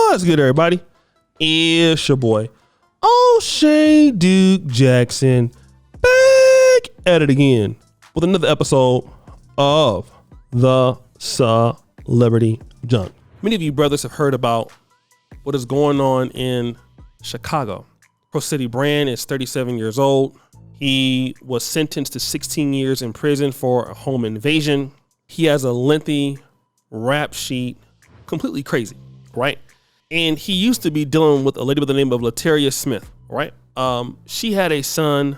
What's good, everybody? It's your boy, O'Shea Duke Jackson, back at it again with another episode of The Celebrity Junk. Many of you brothers have heard about what is going on in Chicago. Crosetti Brand is 37 years old. He was sentenced to 16 years in prison for a home invasion. He has a lengthy rap sheet, completely crazy, right? And he used to be dealing with a lady by the name of Laterria Smith, right? She had a son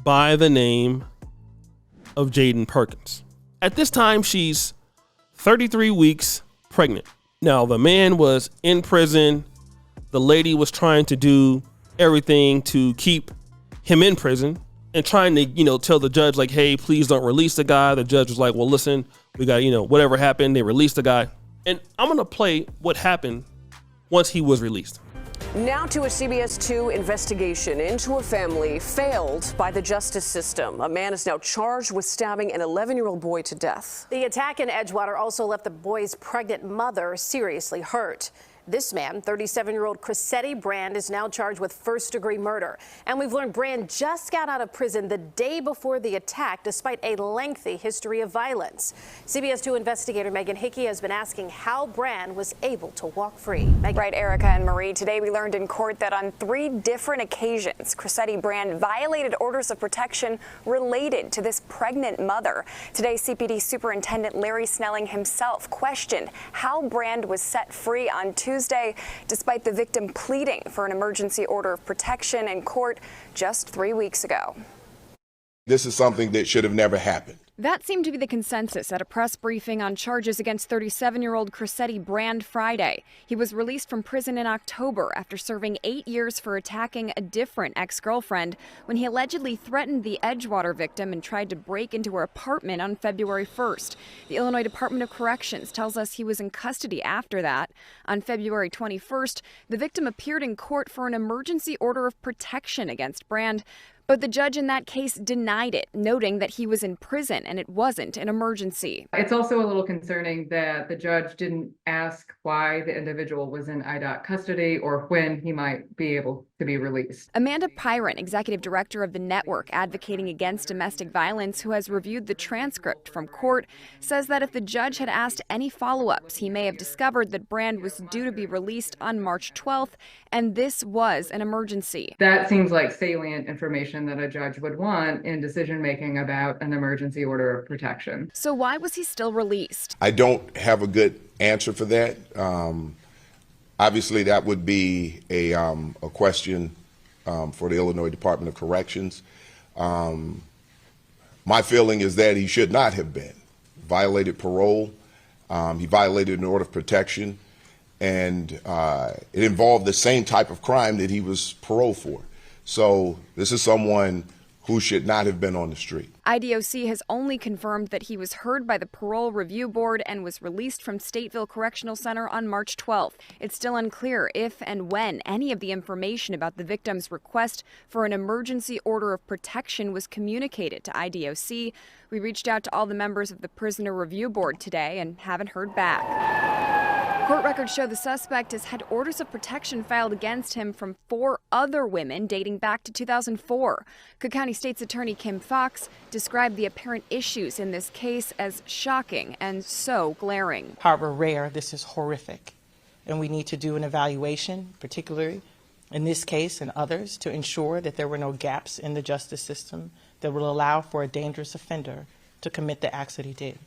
by the name of Jayden Perkins. At this time, she's 33 weeks pregnant. Now, the man was in prison. The lady was trying to do everything to keep him in prison and trying to, tell the judge, like, hey, please don't release the guy. The judge was like, well, listen, we got, whatever happened, they released the guy. And I'm going to play what happened once he was released. Now to a CBS 2 investigation into a family failed by the justice system. A man is now charged with stabbing an 11-year-old boy to death. The attack in Edgewater also left the boy's pregnant mother seriously hurt. This man, 37-year-old Crosetti Brand, is now charged with first-degree murder. And we've learned Brand just got out of prison the day before the attack, despite a lengthy history of violence. CBS 2 investigator Megan Hickey has been asking how Brand was able to walk free. Megan. Right, Erica and Marie. Today we learned in court that on 3 different occasions, Crosetti Brand violated orders of protection related to this pregnant mother. Today, CPD Superintendent Larry Snelling himself questioned how Brand was set free on Tuesday, despite the victim pleading for an emergency order of protection in court just 3 weeks ago. This is something that should have never happened. That seemed to be the consensus at a press briefing on charges against 37-year-old Crosetti Brand Friday. He was released from prison in October after serving 8 years for attacking a different ex-girlfriend when he allegedly threatened the Edgewater victim and tried to break into her apartment on February 1st. The Illinois Department of Corrections tells us he was in custody after that. On February 21st, the victim appeared in court for an emergency order of protection against Brand. But the judge in that case denied it, noting that he was in prison and it wasn't an emergency. It's also a little concerning that the judge didn't ask why the individual was in IDOC custody or when he might be able to be released. Amanda Pyron, executive director of the network advocating against domestic violence, who has reviewed the transcript from court, says that if the judge had asked any follow-ups, he may have discovered that Brand was due to be released on March 12th, and this was an emergency. That seems like salient information that a judge would want in decision-making about an emergency order of protection. So why was he still released? I don't have a good answer for that. Obviously, that would be a question for the Illinois Department of Corrections. My feeling is that he should not have been. Violated parole. He violated an order of protection. And it involved the same type of crime that he was paroled for. So this is someone who should not have been on the street. IDOC has only confirmed that he was heard by the Parole Review Board and was released from Stateville Correctional Center on March 12th. It's still unclear if and when any of the information about the victim's request for an emergency order of protection was communicated to IDOC. We reached out to all the members of the Prisoner Review Board today and haven't heard back. Court records show the suspect has had orders of protection filed against him from 4 other women dating back to 2004. Cook County State's Attorney Kim Foxx described the apparent issues in this case as shocking and so glaring. However rare, this is horrific, and we need to do an evaluation, particularly in this case and others, to ensure that there were no gaps in the justice system that will allow for a dangerous offender to commit the acts that he did.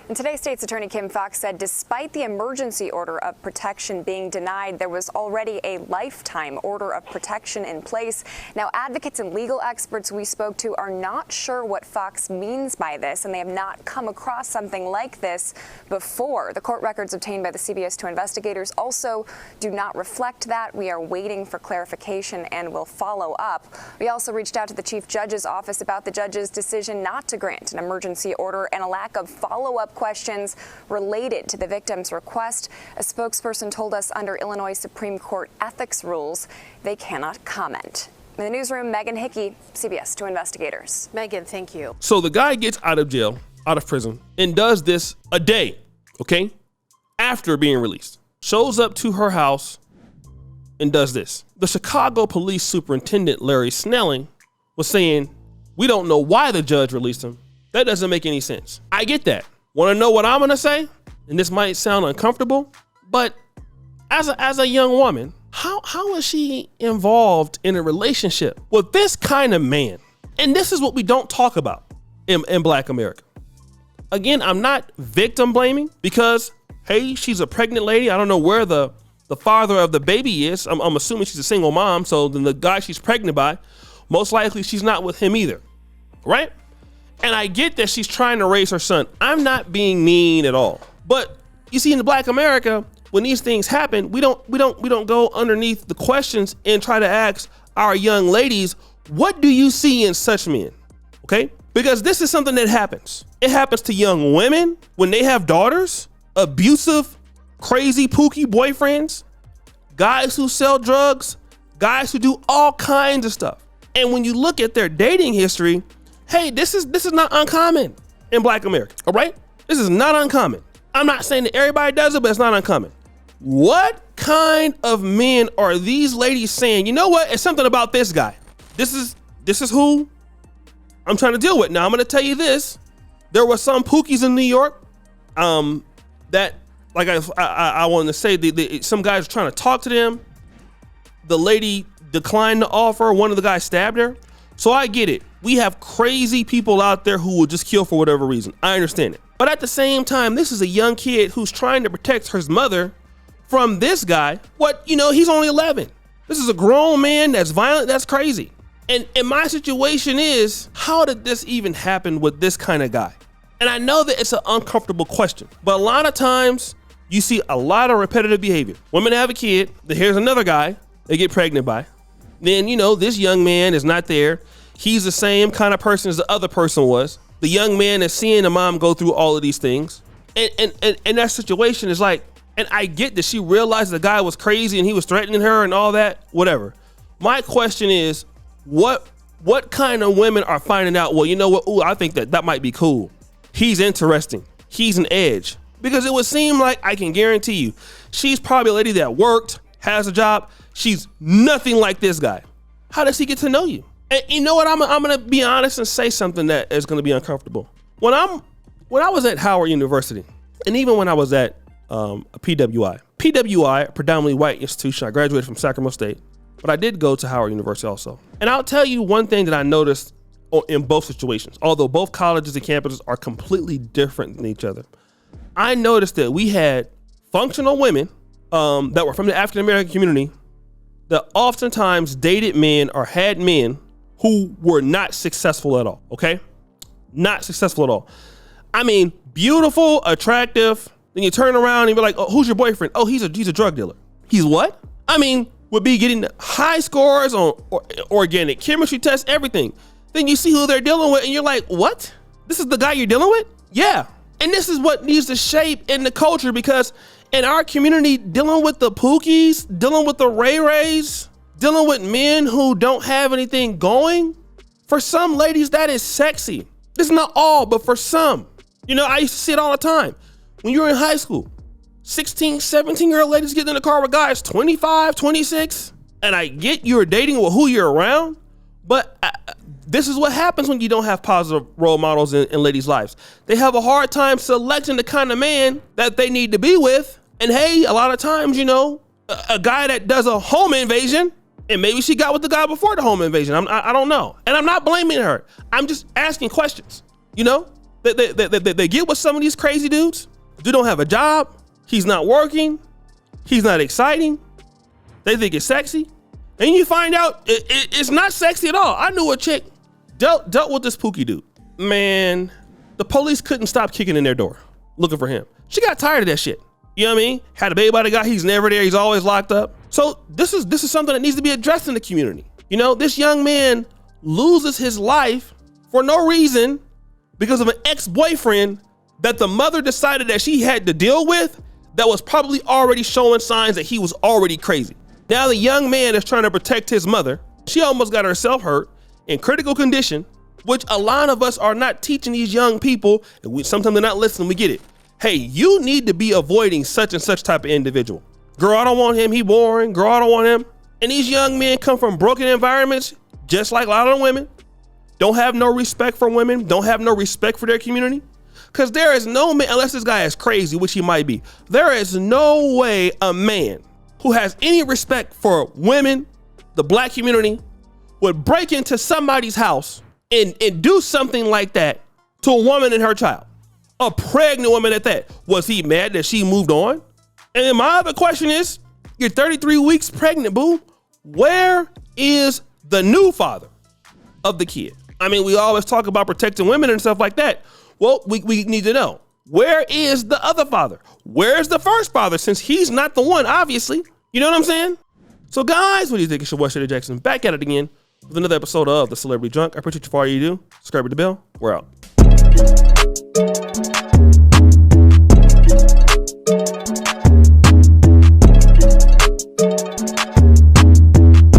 And today, State's Attorney Kim Foxx said despite the emergency order of protection being denied, there was already a lifetime order of protection in place. Now, advocates and legal experts we spoke to are not sure what Foxx means by this, and they have not come across something like this before. The court records obtained by the CBS 2 investigators also do not reflect that. We are waiting for clarification and will follow up. We also reached out to the Chief Judge's office about the judge's decision not to grant an emergency order and a lack of follow-up questions related to the victim's request. A spokesperson told us under Illinois Supreme Court ethics rules, they cannot comment. In the newsroom, Megan Hickey, CBS 2 investigators. Megan, thank you. So the guy gets out of prison, and does this a day, okay, after being released. shows up to her house and does this. The Chicago Police Superintendent Larry Snelling was saying, we don't know why the judge released him. That doesn't make any sense. I get that. Want to know what I'm going to say? And this might sound uncomfortable, but as a young woman, how is she involved in a relationship with this kind of man? And this is what we don't talk about in Black America. Again, I'm not victim blaming because, hey, she's a pregnant lady. I don't know where the father of the baby is. I'm assuming she's a single mom. So then the guy she's pregnant by, most likely she's not with him either, right? And I get that she's trying to raise her son. I'm not being mean at all. But you see, in Black America, when these things happen, we don't go underneath the questions and try to ask our young ladies, what do you see in such men? Okay? Because this is something that happens. It happens to young women when they have daughters, abusive, crazy, pooky boyfriends, guys who sell drugs, guys who do all kinds of stuff. And when you look at their dating history, hey, this is not uncommon in Black America, all right? This is not uncommon. I'm not saying that everybody does it, but it's not uncommon. What kind of men are these ladies saying, you know what, it's something about this guy. This is who I'm trying to deal with. Now, I'm going to tell you this. There were some pookies in New York that, like I wanted to say, some guys were trying to talk to them. The lady declined the offer. One of the guys stabbed her. So I get it. We have crazy people out there who will just kill for whatever reason. I understand it. But at the same time, this is a young kid who's trying to protect his mother from this guy. He's only 11. This is a grown man that's violent. That's crazy. And my situation is, how did this even happen with this kind of guy? And I know that it's an uncomfortable question, but a lot of times you see a lot of repetitive behavior. Women have a kid, here's another guy they get pregnant by. Then, this young man is not there. He's the same kind of person as the other person was. The young man is seeing the mom go through all of these things. And that situation is like, and I get that she realized the guy was crazy and he was threatening her and all that, whatever. My question is, what kind of women are finding out, well, you know what? Ooh, I think that might be cool. He's interesting. He's an edge. Because it would seem like, I can guarantee you, she's probably a lady that worked, has a job. She's nothing like this guy. How does he get to know you? And you know what? I'm going to be honest and say something that is going to be uncomfortable. When I was at Howard University, and even when I was at a PWI, a predominantly white institution, I graduated from Sacramento State, but I did go to Howard University also. And I'll tell you one thing that I noticed in both situations, although both colleges and campuses are completely different than each other. I noticed that we had functional women that were from the African-American community that oftentimes dated men or had men who were not successful at all, okay? Not successful at all. I mean, beautiful, attractive, then you turn around and be like, oh, who's your boyfriend? Oh, he's a drug dealer. He's what? I mean, would be getting high scores on organic chemistry tests, everything. Then you see who they're dealing with and you're like, what? This is the guy you're dealing with? Yeah. And this is what needs to shape in the culture, because in our community, dealing with the pookies, dealing with the ray-rays, dealing with men who don't have anything going, for some ladies, that is sexy. This is not all, but for some. I used to see it all the time. When you were in high school, 16, 17-year-old ladies getting in the car with guys 25, 26. And I get you're dating with who you're around, but this is what happens when you don't have positive role models in ladies' lives. They have a hard time selecting the kind of man that they need to be with. And hey, a lot of times, a guy that does a home invasion, and maybe she got with the guy before the home invasion. I don't know. And I'm not blaming her. I'm just asking questions. They get with some of these crazy dudes. They don't have a job. He's not working. He's not exciting. They think it's sexy. And you find out it's not sexy at all. I knew a chick dealt with this pookie dude. Man, the police couldn't stop kicking in their door looking for him. She got tired of that shit. You know what I mean? Had a baby by the guy. He's never there. He's always locked up. So this is something that needs to be addressed in the community. This young man loses his life for no reason because of an ex-boyfriend that the mother decided that she had to deal with, that was probably already showing signs that he was already crazy. Now the young man is trying to protect his mother. She almost got herself hurt in critical condition, which a lot of us are not teaching these young people, and sometimes they're not listening, we get it. Hey, you need to be avoiding such and such type of individual. Girl, I don't want him. He boring. Girl, I don't want him. And these young men come from broken environments, just like a lot of women. Don't have no respect for women. Don't have no respect for their community. Because there is no man, unless this guy is crazy, which he might be, there is no way a man who has any respect for women, the black community, would break into somebody's house and do something like that to a woman and her child. A pregnant woman at that. Was he mad that she moved on? And then my other question is, you're 33 weeks pregnant, boo. Where is the new father of the kid? I mean, we always talk about protecting women and stuff like that. Well, we need to know, where is the other father? Where's the first father, since he's not the one, obviously? You know what I'm saying? So guys, what do you think? It's your boy, Jayden Jackson, back at it again with another episode of The Celebrity Drunk. I appreciate you for all you do. Subscribe to the bell. We're out.